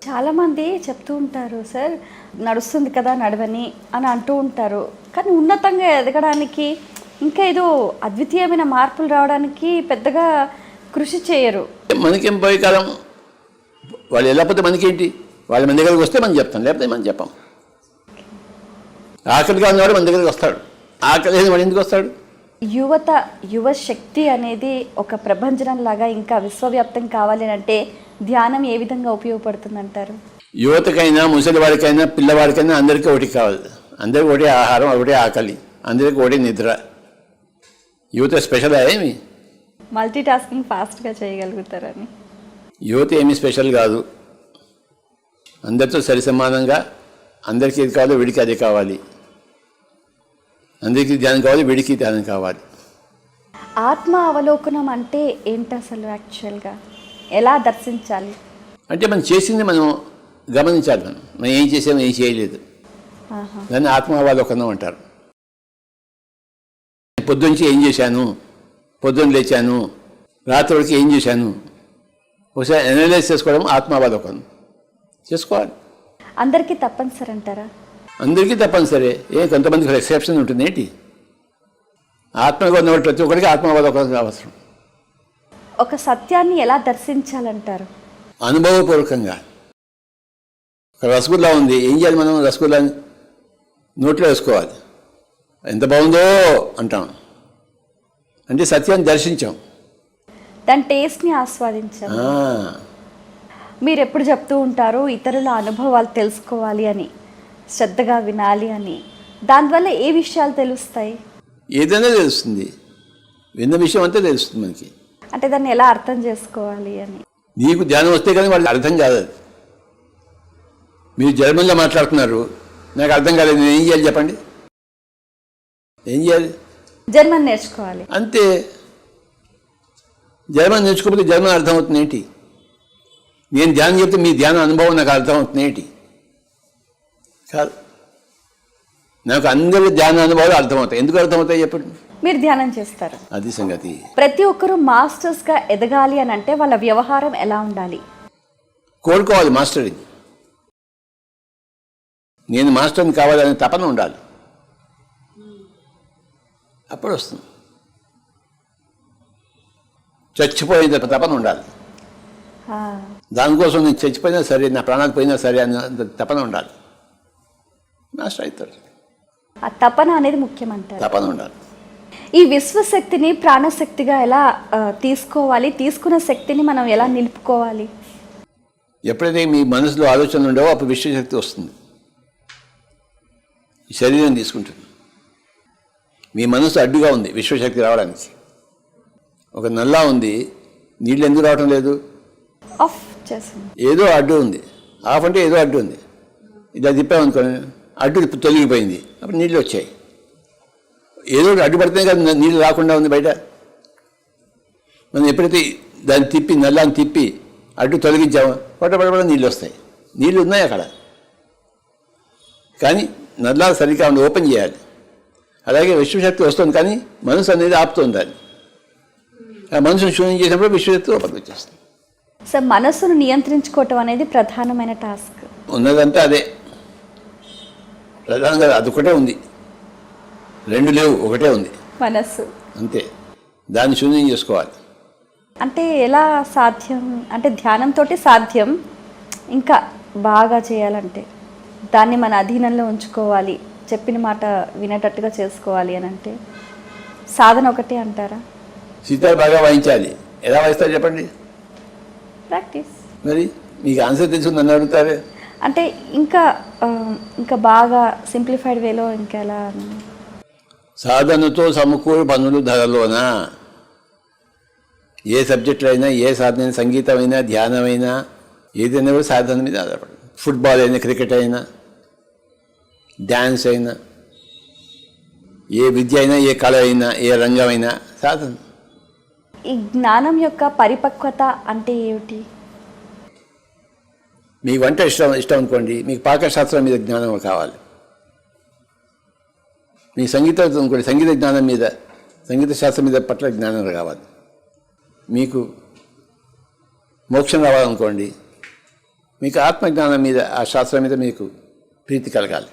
చాలామంది చెప్తూ ఉంటారు సార్, నడుస్తుంది కదా నడవని అని అంటూ ఉంటారు. కానీ ఉన్నతంగా ఎదగడానికి ఇంకా ఏదో అద్వితీయమైన మార్పులు రావడానికి పెద్దగా కృషి చేయరు. మనకేం పోయే కాలం, వాళ్ళు వెళ్ళకపోతే మనకేంటి? వాళ్ళ మన దగ్గరికి వస్తే మనం చెప్తాం, లేకపోతే మనం చెప్పాం. ఆకలిగా ఉన్నవాడు మన దగ్గరికి వస్తాడు, ఆకలి లేని వాడు ఎందుకు వస్తాడు? యువ శక్తి అనేది ఒక ప్రభంజనం లాగా ఇంకా విశ్వవ్యాప్తం కావాలి అంటే ధ్యానం ఏ విధంగా ఉపయోగపడుతుంది అంటారు? యువతకైనా, ముసలి వాడికైనా, పిల్లవాడికైనా అందరికీ ఒకటి కావాలి. అందరికీ ఒకటే ఆహారం, ఒకటే ఆకలి, అందరికీ ఒకటే నిద్ర. యువత స్పెషల్ ఏమి? మల్టీ టాస్కింగ్ ఫాస్ట్గా చేయగలుగుతారని. యువత ఏమీ స్పెషల్ కాదు. అందరితో సరి సమానంగా, అందరికీ ఇది కావాలి, వీడికి అది కావాలి. అందరికీ ధ్యానం కావాలి, వీడికి ధ్యానం కావాలి. ఆత్మ అవలోకనం అంటే ఏంటి అసలు? యాక్చువల్గా ఎలా దర్శించాలి అంటే మనం చేసింది మనం గమనించాలి. మనం ఏం చేసామో ఏం చేయలేదు, దాన్ని ఆత్మావలోకనం అంటారు. పొద్దుంచి ఏం చేశాను, పొద్దున్న లేచాను, రాత్రి వరకు ఏం చేశాను, ఒకసారి అనలైజ్ చేసుకోవడం ఆత్మావలోకనం చేసుకోవాలి. అందరికీ తప్పనిసరి అంటారా? అందరికీ తప్పనిసరే. కొంతమందికి ఎక్సెప్షన్ ఉంటుంది. ఏంటి? ఆత్మగా ఉన్నవాడు ప్రతి ఒక్కరికి ఆత్మావలోకనం అవసరం. ఒక సత్యాన్ని ఎలా దర్శించాలంటారు? అనుభవపూర్వకంగా. ఒక రసగుల్లా ఉంది, ఏం చేయాలి? మనం రసగుల్లాని నోట్లో వేసుకోవాలి. ఎంత బాగుందో అంటాం, అంటే సత్యాన్ని దర్శించాం, దాని టేస్ట్ని ఆస్వాదించాం. మీరు ఎప్పుడు చెప్తూ ఉంటారు ఇతరుల అనుభవాలు తెలుసుకోవాలి అని, శ్రద్ధగా వినాలి అని. దానివల్ల ఏ విషయాలు తెలుస్తాయి? ఏదైనా తెలుస్తుంది, విన్న విషయం అంతా తెలుస్తుంది మనకి. అంటే దాన్ని ఎలా అర్థం చేసుకోవాలి అని. నీకు ధ్యానం వస్తే కానీ వాళ్ళకి అర్థం కాదు. మీరు జర్మన్లో మాట్లాడుతున్నారు, నాకు అర్థం కాలేదు, నేను ఏం చేయాలి చెప్పండి? ఏం చేయాలి? జర్మన్ నేర్చుకోవాలి అంతే. జర్మన్ నేర్చుకోకపోతే జర్మన్ అర్థమవుతుంది ఏంటి? నేను ధ్యానం చెప్తే మీ ధ్యాన అనుభవం నాకు అర్థమవుతుంది ఏంటి? కాదు. నాకు అందరి ధ్యాన అనుభవాలు అర్థమవుతాయి. ఎందుకు అర్థమవుతాయి చెప్పండి? మీరు ధ్యానం చేస్తారు, అది సంగతి. ప్రతి ఒక్కరూ మాస్టర్స్గా ఎదగాలి అని అంటే వాళ్ళ వ్యవహారం ఎలా ఉండాలి? కోరుకోవాలి మాస్టర్ని. నేను మాస్టర్ని కావాలనే తపన ఉండాలి, అప్పుడు వస్తుంది. చచ్చిపోయిన తపన ఉండాలి. దానికోసం నేను చచ్చిపోయినా సరే, నా ప్రాణాలు పోయినా సరే అన్న తపన ఉండాలి. మాస్టర్ అవుతారు. ఆ తపన అనేది ముఖ్యమంటారు. తపన ఉండాలి. ఈ విశ్వశక్తిని ప్రాణశక్తిగా ఎలా తీసుకోవాలి? తీసుకున్న శక్తిని మనం ఎలా నిలుపుకోవాలి? ఎప్పుడైతే మీ మనసులో ఆలోచనలు ఉండవో అప్పుడు విశ్వశక్తి వస్తుంది, ఈ శరీరం తీసుకుంటుంది. మీ మనసు అడ్డుగా ఉంది విశ్వశక్తి రావడానికి. ఒక నల్లా ఉంది, నీళ్ళు ఎందుకు రావటం లేదు? ఆఫ్ చేసింది. ఏదో అడ్డు ఉంది. ఆఫ్ అంటే ఏదో అడ్డు ఉంది. ఇది అది తిప్పామనుకోండి, అడ్డు తొలగిపోయింది, అప్పుడు నీళ్ళు వచ్చాయి. ఏదో అడ్డు పడితే కదా నీళ్ళు రాకుండా ఉంది బయట. మనం ఎప్పుడైతే దాన్ని తిప్పి, నల్లాన్ని తిప్పి అడ్డు తొలగించామో పడబడ నీళ్ళు వస్తాయి. నీళ్ళు ఉన్నాయి అక్కడ, కానీ నల్లా సరిగ్గా ఓపెన్ చేయాలి. అలాగే విశ్వశక్తి వస్తుంది, కానీ మనసు అనేది ఆపుతుంది దాన్ని. ఆ మనసును శూన్యం చేసినప్పుడు విశ్వశక్తి ఓపెన్ వచ్చేస్తుంది. సార్, మనసును నియంత్రించుకోవటం అనేది ప్రధానమైన టాస్క్. ఉన్నదంతా అదే ప్రధానంగా. అది ఒకటే ఉంది, రెండు లేవు, ఒకటే ఉంది మనస్సు. అంతే. దాన్ని శూన్యం చేసుకోవాలి. అంటే ఎలా సాధ్యం? అంటే ధ్యానంతో సాధ్యం. ఇంకా బాగా చేయాలంటే దాన్ని మన అధీనంలో ఉంచుకోవాలి, చెప్పిన మాట వినేటట్టుగా చేసుకోవాలి అని అంటే సాధన ఒకటే అంటారా? సీతారు బాగా వాయించాలి. ఎలా వాయిస్తారు చెప్పండి? ప్రాక్టీస్. మరి మీకు ఆన్సర్ తెలుసు, నన్ను అడుగుతారే. అంటే ఇంకా బాగా సింప్లిఫైడ్ వేలో ఇంకా ఎలా? సాధనతో సమకూరు పనులు ధరలోనా. ఏ సబ్జెక్టులు అయినా, ఏ సాధన, సంగీతమైనా, ధ్యానమైనా, ఏదైనా కూడా సాధన మీద ఆధారపడదు. ఫుట్బాల్ అయినా, క్రికెట్ అయినా, డ్యాన్స్ అయినా, ఏ విద్య అయినా, ఏ కళ అయినా, ఏ రంగమైనా సాధన. ఈ జ్ఞానం యొక్క పరిపక్వత అంటే ఏమిటి? మీకు వంట ఇష్టం అనుకోండి, మీకు పాకశాస్త్రం మీద జ్ఞానం కావాలి. మీ సంగీతం అనుకోండి, సంగీత జ్ఞానం మీద, సంగీత శాస్త్రం మీద పట్ల జ్ఞానం కావాలి. మీకు మోక్షం రావాలనుకోండి, మీకు ఆత్మజ్ఞానం మీద ఆ శాస్త్రం మీద మీకు ప్రీతి కలగాలి.